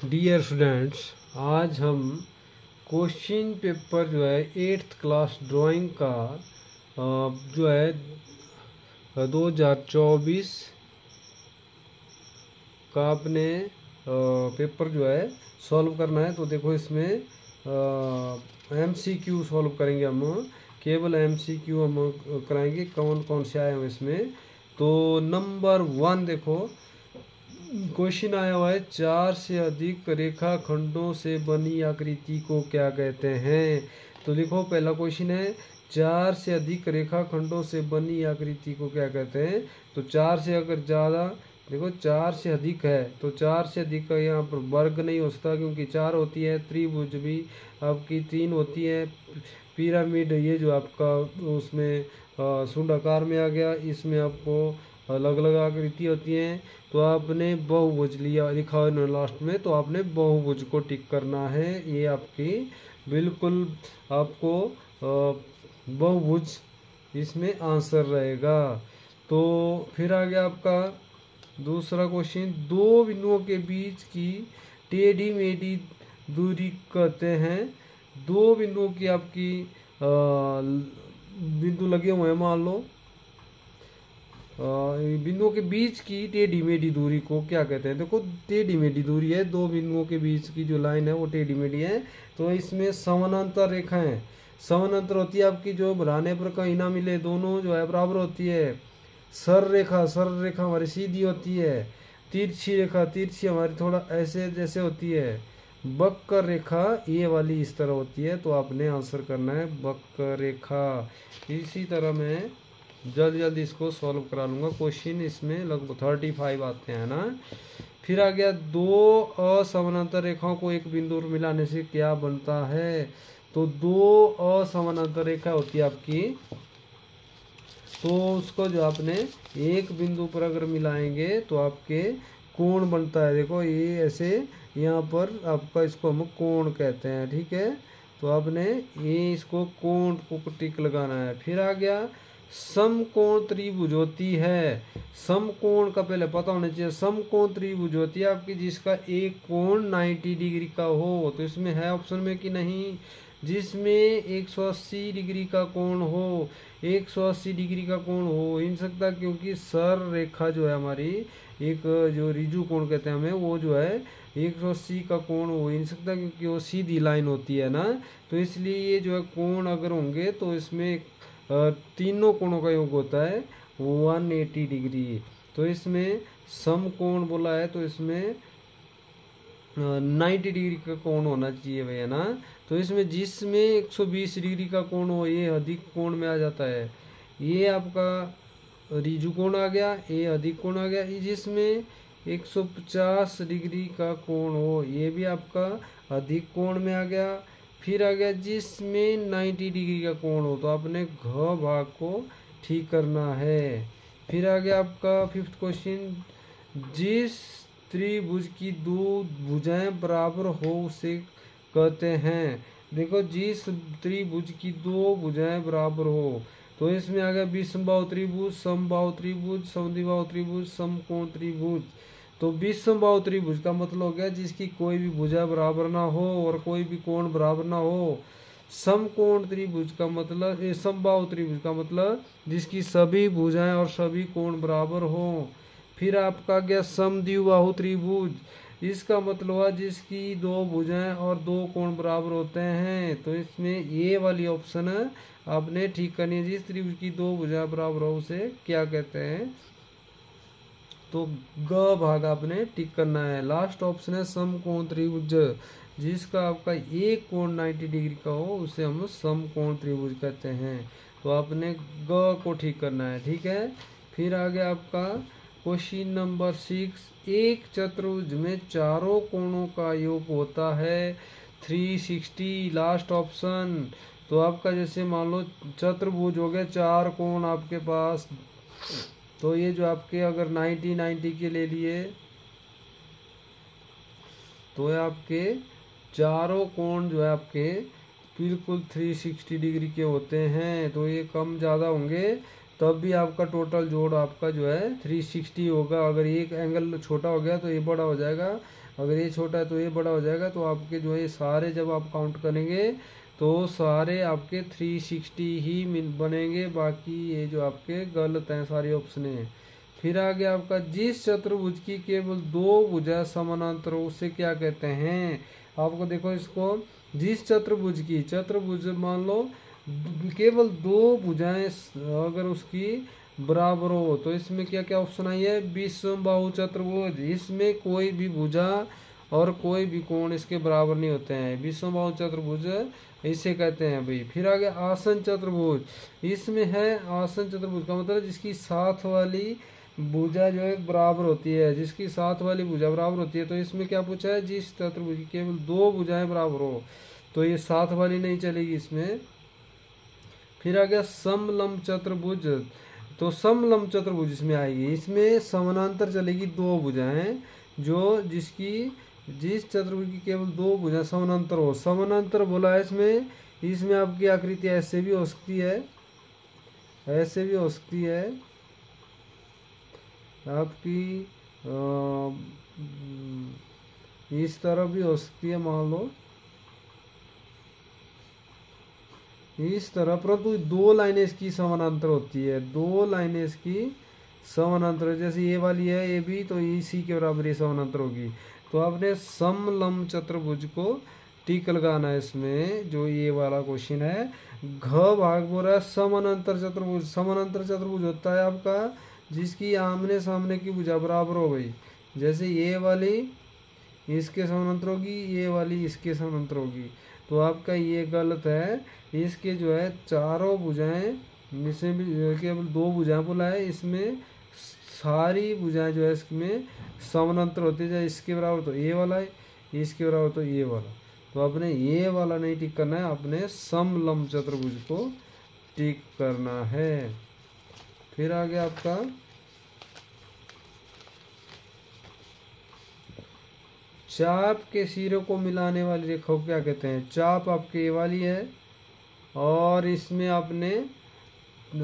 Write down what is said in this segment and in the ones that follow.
Dear students, आज हम question paper जो है 8th क्लास ड्राइंग का जो है 2024 का अपने पेपर जो है सॉल्व करना है। तो देखो इसमें MCQ सॉल्व करेंगे हम, केवल MCQ हम कराएंगे। कौन कौन से आए हैं इसमें। तो नंबर 1 देखो, क्वेश्चन आया हुआ है 4 से अधिक रेखाखंडों से बनी आकृति को क्या कहते हैं। तो देखो पहला क्वेश्चन है 4 से अधिक रेखाखंडों से बनी आकृति को क्या कहते हैं। तो 4 से अगर ज़्यादा, देखो 4 से अधिक है तो 4 से अधिक का यहाँ पर वर्ग नहीं हो सकता, क्योंकि 4 होती है। त्रिभुज भी आपकी 3 होती है। पिरामिड ये जो आपका उसमें शून्याकार में आ गया, इसमें आपको अलग अलग आकृति होती हैं। तो आपने बहुभुज लिया, लिखा है लास्ट में, तो आपने बहुभुज को टिक करना है। ये आपकी बिल्कुल आपको बहुभुज इसमें आंसर रहेगा। तो फिर आ गया आपका दूसरा क्वेश्चन, दो बिंदुओं के बीच की टेढ़ी मेढ़ी दूरी कहते हैं। दो बिंदुओं की आपकी बिंदु लगे हुए हैं, मान लो बिंदुओं के बीच की टेढ़ी मेढ़ी दूरी को क्या कहते हैं। देखो टेढ़ी मेढ़ी दूरी है, दो बिंदुओं के बीच की जो लाइन है वो टेढ़ी मेढ़ी है। तो इसमें समानांतर रेखाएं, समानांतर होती है आपकी, जो बढ़ाने पर कहीं ना मिले, दोनों जो है बराबर होती है। सरल रेखा हमारी सीधी होती है। तिरछी रेखा, तिरछी हमारी थोड़ा ऐसे जैसे होती है। वक्र रेखा ये वाली इस तरह होती है। तो आपने आंसर करना है वक्र रेखा। इसी तरह मैं जल्दी जल्दी इसको सॉल्व करा लूँगा। क्वेश्चन इसमें लगभग 35 आते हैं ना। फिर आ गया दो असमानांतर रेखाओं को एक बिंदु पर मिलाने से क्या बनता है। तो दो असमानांतर रेखा होती है आपकी, तो उसको जो आपने एक बिंदु पर अगर मिलाएंगे तो आपके कोण बनता है। देखो ये ऐसे यहाँ पर आपका इसको हम कोण कहते हैं, ठीक है। तो आपने ये इसको कोण को टिक लगाना है। फिर आ गया समकोण त्रिभुज होती है। समकोण का पहले पता होना चाहिए। समकोण त्रिभुज होती है आपकी जिसका एक कोण 90 डिग्री का हो। तो इसमें है ऑप्शन में कि नहीं, जिसमें 180 डिग्री का कोण हो, 180 डिग्री का कोण हो ही नहीं सकता, क्योंकि सरल रेखा जो है हमारी, एक जो रिजु कोण कहते हैं हमें, वो जो है 180 का कोण हो ही नहीं सकता, क्योंकि वो सीधी लाइन होती है ना। तो इसलिए ये जो है कोण अगर होंगे तो इसमें तीनों कोणों का योग होता है 180 डिग्री। तो इसमें समकोण बोला है तो इसमें 90 डिग्री का कोण होना चाहिए भैया ना। तो इसमें जिसमें 120 डिग्री का कोण हो ये अधिक कोण में आ जाता है। ये आपका रिजु कोण आ गया, ये अधिक कोण आ गया। जिसमें 150 डिग्री का कोण हो ये भी आपका अधिक कोण में आ गया। फिर आ गया जिसमें 90 डिग्री का कोण हो, तो आपने घ भाग को ठीक करना है। फिर आ गया आपका फिफ्थ क्वेश्चन, जिस त्रिभुज की दो भुजाएं बराबर हो उसे कहते हैं। देखो जिस त्रिभुज की दो भुजाएं बराबर हो, तो इसमें आ गया विषमबाहु त्रिभुज, समबाहु त्रिभुज, समद्विबाहु त्रिभुज, समकोण त्रिभुज। तो विषमबाहु त्रिभुज का मतलब हो गया जिसकी कोई भी भुजा बराबर ना हो और कोई भी कोण बराबर ना हो। समकोण त्रिभुज का मतलब, समबाहु त्रिभुज का मतलब जिसकी सभी भुजाएं और सभी कोण बराबर हो। फिर आपका गया समद्विबाहु त्रिभुज, इसका मतलब हुआ जिसकी दो भुजाएं और दो कोण बराबर होते हैं। तो इसमें ये वाली ऑप्शन है आपने ठीक करनी है, जिस त्रिभुज की दो भुजाएं बराबर हो उसे क्या कहते हैं। तो ग भाग आपने टिक करना है। लास्ट ऑप्शन है समकोण त्रिभुज, जिसका आपका एक कोण 90 डिग्री का हो उसे हम समकोण त्रिभुज कहते हैं। तो आपने ग को ठीक करना है, ठीक है। फिर आ गया आपका क्वेश्चन नंबर 6, एक चतुर्भुज में चारों कोणों का योग होता है 360। Last option. तो आपका जैसे मान लो चतुर्भुज हो गया, चार कोण आपके पास, तो ये जो आपके अगर 90 के ले लिए तो ये आपके चारों कोण जो है आपके बिल्कुल 360 डिग्री के होते हैं। तो ये कम ज़्यादा होंगे तब भी आपका टोटल जोड़ आपका जो है 360 होगा। अगर एक एंगल छोटा हो गया तो ये बड़ा हो जाएगा, अगर ये छोटा है तो ये बड़ा हो जाएगा। तो आपके जो है सारे जब आप काउंट करेंगे तो सारे आपके 360 ही बनेंगे, बाकी ये जो आपके गलत हैं सारी ऑप्शन हैं। फिर आगे आपका जिस चतुर्भुज की केवल दो भुजा समानांतर हो उसे क्या कहते हैं। आपको देखो इसको, जिस चतुर्भुज मान लो केवल दो भुजाएं अगर उसकी बराबर हो, तो इसमें क्या क्या ऑप्शन आई है, विषमबाहु चतुर्भुज। इसमें कोई भी भुजा और कोई भी कोण इसके बराबर नहीं होते हैं, विषमबाहु चतुर्भुज इसे कहते हैं भाई। फिर आगे आसन चतुर्भुज, इसमें है आसन चतुर्भुज का मतलब जिसकी साथ वाली भुजा जो है बराबर होती है, जिसकी साथ वाली भुजा बराबर होती है। तो इसमें क्या पूछा है, जिस चतुर्भुज की केवल दो भुजाएं बराबर हो, तो ये साथ वाली नहीं चलेगी इसमें। फिर आ गया समलंब चतुर्भुज, तो समलंब चतुर्भुज इसमें आएगी, इसमें समानांतर चलेगी दो भुजाएं, जो जिस चतुर्भुज की केवल दो भुजाएं समानांतर हो। समानांतर बोला है इसमें आपकी आकृति ऐसे भी हो सकती है, ऐसे भी हो सकती है आपकी, इस तरह भी हो सकती है, मान लो इस तरह, परंतु दो लाइनें इसकी समानांतर होती है, दो लाइनें इसकी समानांतर, जैसे ये वाली है ये भी, तो इसी के बराबर ये समानांतर होगी। तो आपने समलंब चतुर्भुज को टिक लगाना है इसमें, जो ये वाला क्वेश्चन है। घ भाग बोल रहा है समानांतर चतुर्भुज। समानांतर चतुर्भुज होता है आपका जिसकी आमने सामने की भुजा बराबर हो गई, जैसे ये वाली इसके समानांतर होगी, ये वाली इसके समानांतर होगी। तो आपका ये गलत है, इसके जो है चारों भुजाएं, इसमें भी केवल दो भुजाएं बोला है, इसमें सारी भुजाएं जो है इसमें समानांतर होती है, इसके बराबर तो ये वाला है, इसके बराबर तो ये वाला। तो आपने ये वाला नहीं टिक करना है, आपने समलंब चतुर्भुज को टिक करना है। फिर आ गया आपका चाप के सिरों को मिलाने वाली रेखा को क्या कहते हैं। चाप आपके ये वाली है, और इसमें आपने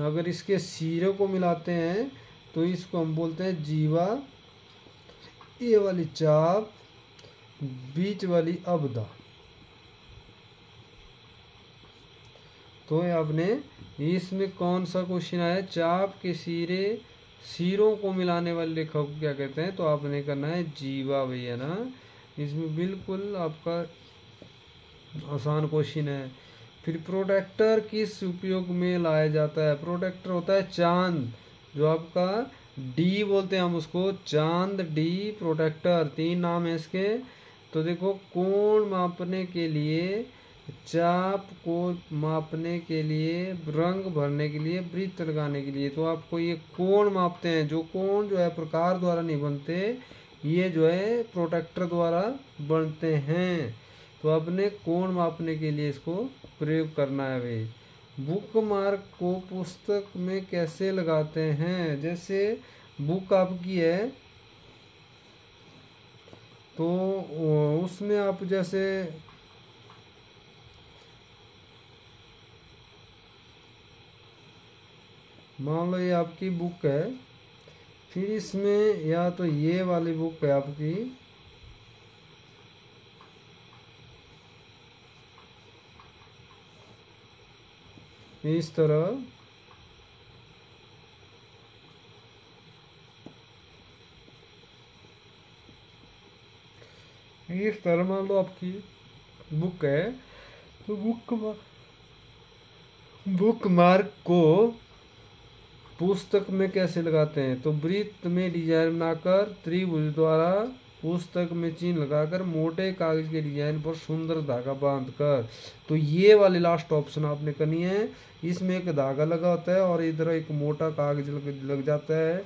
अगर इसके सिरों को मिलाते हैं तो इसको हम बोलते हैं जीवा, ये वाली चाप, बीच वाली अबदा। तो आपने इसमें कौन सा क्वेश्चन आया, चाप के सिरों को मिलाने वाली रेखा को क्या कहते हैं, तो आपने करना है जीवा भैया ना। इसमें बिल्कुल आपका आसान क्वेश्चन है। फिर प्रोटेक्टर किस उपयोग में लाया जाता है। प्रोटेक्टर होता है चांद, जो आपका डी बोलते हैं हम उसको, चांद डी प्रोटेक्टर, तीन नाम है इसके। तो देखो, कोण मापने के लिए, चाप को मापने के लिए, रंग भरने के लिए, वृत्त लगाने के लिए, तो आपको ये कोण मापते हैं। जो कोण जो है प्रकार द्वारा नहीं बनते, ये जो है प्रोटेक्टर द्वारा बनते हैं। तो आपने कोण मापने के लिए इसको प्रयोग करना है भाई। बुक मार्क को पुस्तक में कैसे लगाते हैं। जैसे बुक आपकी है तो उसमें आप जैसे मान लो ये आपकी बुक है, फिर इसमें या तो ये वाली बुक है आपकी, इस तरह, इस तरह मान लो आपकी बुक है, तो बुक मार्क को पुस्तक में कैसे लगाते हैं। तो वृत्त में डिजाइन बनाकर, त्रिभुज द्वारा पुस्तक में चिन्ह लगाकर, मोटे कागज के डिजाइन पर सुंदर धागा बांधकर। तो ये वाली लास्ट ऑप्शन आपने करनी है। इसमें एक धागा लगा होता है और इधर एक मोटा कागज लग जाता है,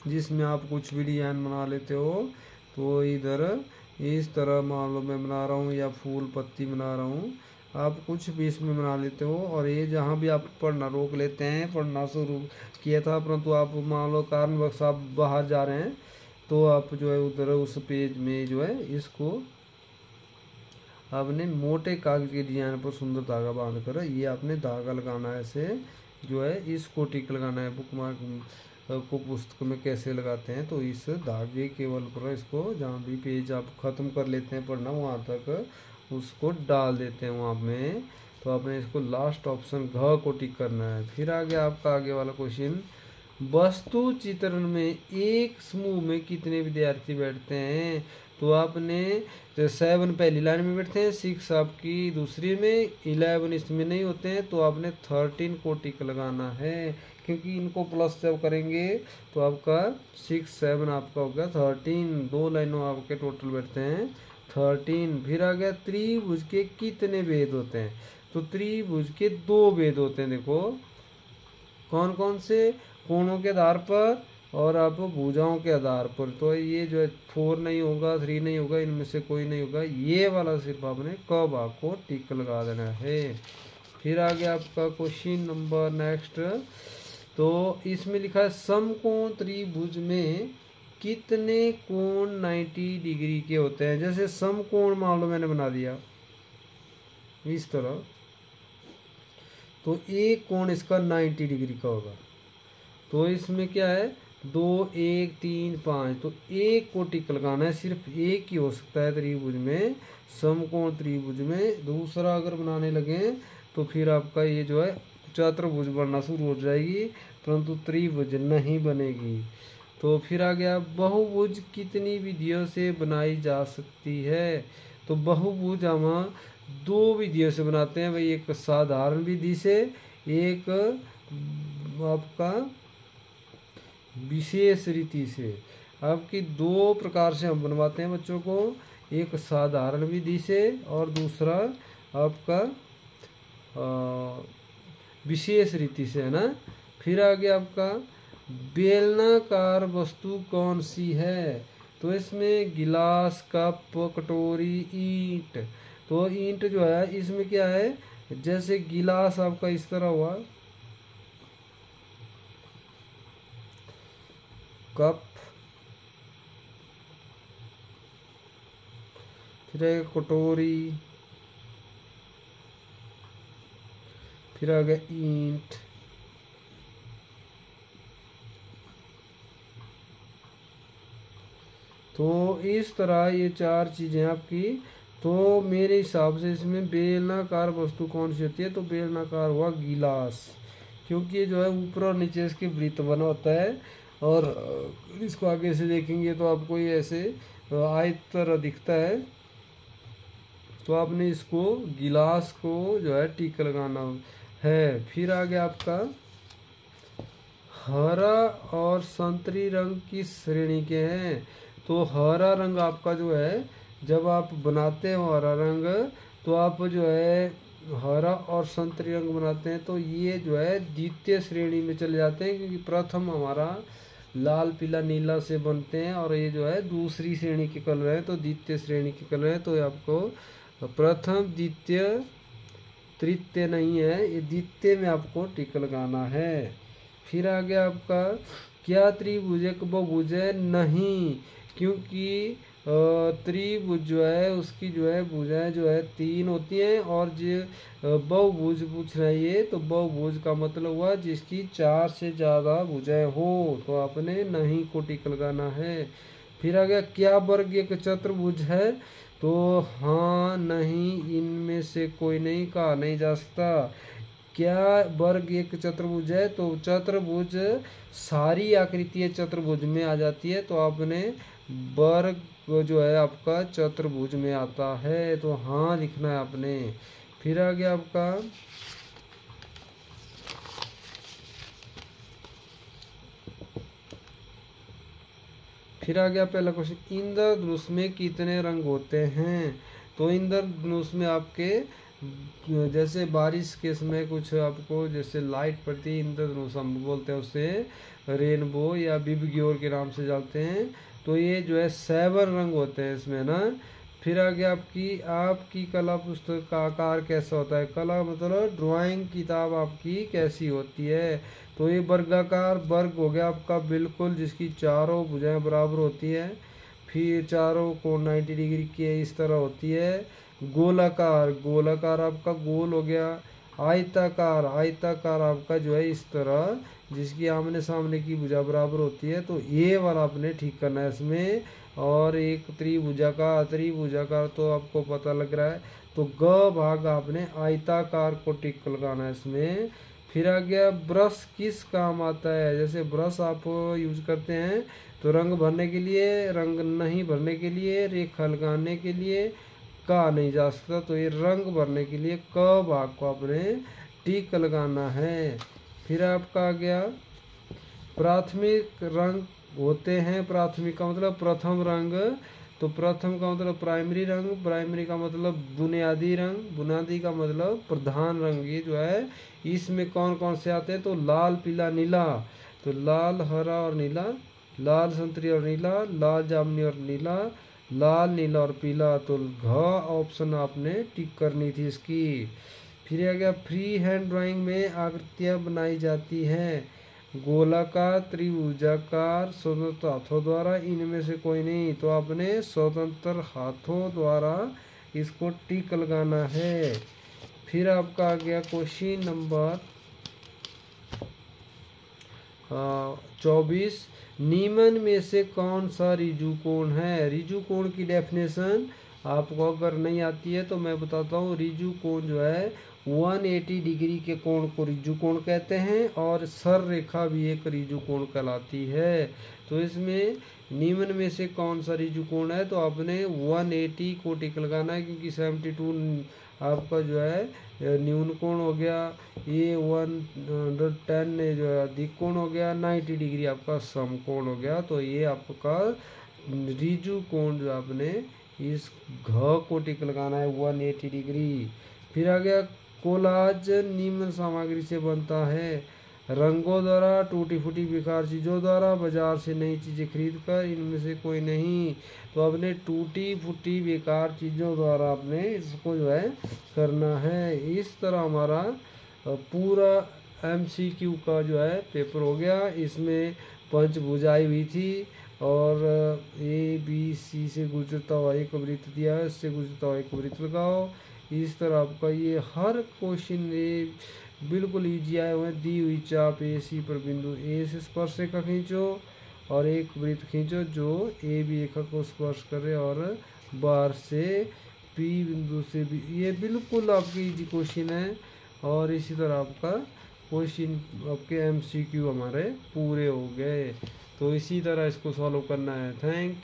जिसमें आप कुछ भी डिजाइन बना लेते हो। तो इधर इस तरह मान लो मैं बना रहा हूँ, या फूल पत्ती बना रहा हूँ, आप कुछ भी इसमें बना लेते हो। और ये जहाँ भी आप पढ़ना रोक लेते हैं, पढ़ना शुरू किया था परंतु आप मान लो कारणवश आप बाहर जा रहे हैं, तो आप जो है उधर उस पेज में जो है इसको आपने मोटे कागज के डिजाइन पर सुंदर धागा बांध कर, ये आपने धागा लगाना है, ऐसे जो है इसको टिक लगाना है। बुक मार्क को पुस्तक में कैसे लगाते हैं, तो इस धागे केवल पर इसको जहाँ भी पेज आप ख़त्म कर लेते हैं पढ़ना वहाँ तक उसको डाल देते हैं वहाँ में। तो आपने इसको लास्ट ऑप्शन घ को टिक करना है। फिर आगे आपका आगे वाला क्वेश्चन, वस्तु चित्रण में एक समूह में कितने विद्यार्थी बैठते हैं, तो आपने 7 पहली लाइन में बैठते हैं, 6 आपकी दूसरी में, 11 इसमें नहीं होते हैं, तो आपने 13 को टिक लगाना है, क्योंकि इनको प्लस जब करेंगे तो आपका 6 7 आपका हो गया 13, 2 लाइनों आपके टोटल बैठते हैं 13। फिर आ गया त्रिभुज के कितने भेद होते हैं, तो त्रिभुज के 2 भेद होते हैं। देखो कौन कौन से, कोणों के आधार पर और आप भुजाओं के आधार पर। तो ये जो है 4 नहीं होगा, 3 नहीं होगा, इनमें से कोई नहीं होगा, ये वाला सिर्फ आपने क भाग को टिक लगा देना है। फिर आ गया आपका क्वेश्चन नंबर नेक्स्ट, तो इसमें लिखा है समकोण त्रिभुज में कितने कोण 90 डिग्री के होते हैं। जैसे समकोण मान लो मैंने बना दिया इस तरह, तो एक कोण इसका 90 डिग्री का होगा, तो इसमें क्या है 2 1 3 5, तो एक को टिक लगाना है, सिर्फ एक ही हो सकता है त्रिभुज में, समकोण त्रिभुज में। दूसरा अगर बनाने लगे तो फिर आपका ये जो है चतुर्भुज बनना शुरू हो जाएगी, परंतु त्रिभुज नहीं बनेगी। तो फिर आ गया बहुभुज कितनी विधियों से बनाई जा सकती है, तो बहुभुज हम 2 विधियों से बनाते हैं भाई, एक साधारण विधि से, एक आपका विशेष रीति से। आपकी 2 प्रकार से हम बनवाते हैं बच्चों को, एक साधारण विधि से और दूसरा आपका विशेष रीति से, है ना। फिर आगे आपका बेलनाकार वस्तु कौन सी है, तो इसमें गिलास, कप, कटोरी, ईंट। तो ईंट जो है इसमें क्या है, जैसे गिलास आपका इस तरह हुआ, कप, फिर है कटोरी, फिर आ गया ईंट, तो इस तरह ये 4 चीजें आपकी। तो मेरे हिसाब से इसमें बेलनाकार वस्तु कौन सी होती है, तो बेलनाकार हुआ गिलास, क्योंकि ये जो है ऊपर और नीचे इसके वृत्त बना होता है, और इसको आगे से देखेंगे तो आपको ये ऐसे आयत तरह दिखता है, तो आपने इसको गिलास को जो है टिक लगाना है। फिर आगे आपका हरा और संतरी रंग किस श्रेणी के हैं, तो हरा रंग आपका जो है जब आप बनाते हो हरा रंग, तो आप जो है हरा और संतरी रंग बनाते हैं, तो ये जो है द्वितीय श्रेणी में चले जाते हैं, क्योंकि प्रथम हमारा लाल पीला नीला से बनते हैं, और ये जो है दूसरी श्रेणी के कलर हैं, तो द्वितीय श्रेणी के कलर हैं। तो आपको प्रथम द्वितीय तृतीय नहीं है, ये द्वितीय में आपको टिक लगाना है। फिर आगे आपका क्या त्रिभुज एक बहुभुज है, नहीं, क्योंकि त्रिभुज जो है उसकी जो है भुजाएं जो है 3 होती हैं, और जो बहुभुज पूछ रहा है ये, तो बहुभुज का मतलब हुआ जिसकी 4 से ज़्यादा भुजाएं हो, तो आपने नहीं को टिक लगाना है। फिर आ गया क्या वर्ग एक चतुर्भुज है, तो हाँ नहीं इनमें से कोई नहीं कहा नहीं जा सकता। क्या वर्ग एक चतुर्भुज है, तो चतुर्भुज सारी आकृतियाँ चतुर्भुज में आ जाती है, तो आपने वर्ग जो है आपका चतुर्भुज में आता है, तो हाँ लिखना है आपने। फिर आ गया आपका फिर आ गया पहला क्वेश्चन, इंद्रधनुष में कितने रंग होते हैं, तो इंद्रधनुष में आपके जैसे बारिश के समय कुछ आपको जैसे लाइट पड़ती है, इंद्रधनुष हम बोलते हैं उसे, रेनबो या बिबग्योर के नाम से जानते हैं, तो ये जो है 7 रंग होते हैं इसमें ना। फिर आगे आपकी कला पुस्तक का आकार कैसा होता है, कला मतलब ड्राइंग किताब आपकी कैसी होती है, तो ये वर्गाकार वर्ग हो गया आपका बिल्कुल, जिसकी चारों भुजाएं बराबर होती है, फिर चारों कोण 90 डिग्री की इस तरह होती है। गोलाकार गोलाकार आपका गोल हो गया, आयताकार आयताकार आपका जो है इस तरह जिसकी आमने सामने की भुजा बराबर होती है, तो ये वाला आपने ठीक करना है इसमें। और एक त्रिभुजाकार तो आपको पता लग रहा है, तो ग भाग आपने आयताकार को टिक लगाना है इसमें। फिर आ गया ब्रश किस काम आता है, जैसे ब्रश आप यूज करते हैं तो रंग भरने के लिए, रंग नहीं भरने के लिए, रेखा लगाने के लिए का नहीं जा सकता, तो ये रंग भरने के लिए क भाग को आपने टिक लगाना है। फिर आपका आ गया प्राथमिक रंग होते हैं, प्राथमिक का मतलब प्रथम रंग, तो प्रथम का मतलब प्राइमरी रंग, प्राइमरी का मतलब बुनियादी रंग, बुनियादी का मतलब प्रधान रंग। ये जो है इसमें कौन कौन से आते हैं, तो लाल पीला नीला, तो लाल हरा और नीला, लाल संतरी और नीला, लाल जामुनी और नीला, लाल नीला और पीला, तो घ ऑप्शन आपने टिक करनी थी इसकी। फिर आ गया फ्री हैंड ड्राइंग में आकृतियाँ बनाई जाती हैं गोलाकार, त्रिभुजाकार, स्वतंत्र हाथों द्वारा, इनमें से कोई नहीं, तो आपने स्वतंत्र हाथों द्वारा इसको टिक लगाना है। फिर आपका आ गया क्वेश्चन नंबर 24, निम्न में से कौन सा ऋजु कोण है। ऋजु कोण की डेफिनेशन आपको अगर नहीं आती है तो मैं बताता हूँ। ऋजु कोण जो है 180 डिग्री के कोण को ऋजु कोण कहते हैं, और सर रेखा भी एक ऋजु कोण कहलाती है। तो इसमें निम्न में से कौन सा ऋजु कोण है, तो आपने 180 को टिक लगाना है, क्योंकि 72 आपका जो है न्यून कोण हो गया, ये 110 जो है अधिक कोण हो गया, 90 डिग्री आपका सम कोण हो गया। तो ये आपका ऋजु कोण जो आपने इस घ को टिक लगाना है 180 डिग्री। फिर आ गया कोलाज निम्न सामग्री से बनता है, रंगों द्वारा, टूटी फूटी बेकार चीज़ों द्वारा, बाजार से नई चीज़ें खरीद कर, इनमें से कोई नहीं। तो आपने टूटी फूटी बेकार चीज़ों द्वारा आपने इसको जो है करना है। इस तरह हमारा पूरा MCQ का जो है पेपर हो गया। इसमें पंचभुजाएं हुई थी, और ABC से गुजरता हुआ एक वृत्त दिया है, इससे गुजरता हुआ एक वृत्त लगाओ। इस तरह आपका ये हर क्वेश्चन बिल्कुल ईजी आए हुए हैं। दी हुई चाप AC पर बिंदु A से स्पर्श रेखा खींचो और एक वृत्त खींचो जो AB रेखा को स्पर्श करे, और बाहर से P बिंदु से भी। ये बिल्कुल आपकी इजी क्वेश्चन है, और इसी तरह आपका क्वेश्चन आपके MCQ हमारे पूरे हो गए। तो इसी तरह इसको सॉल्व करना है। Thank you.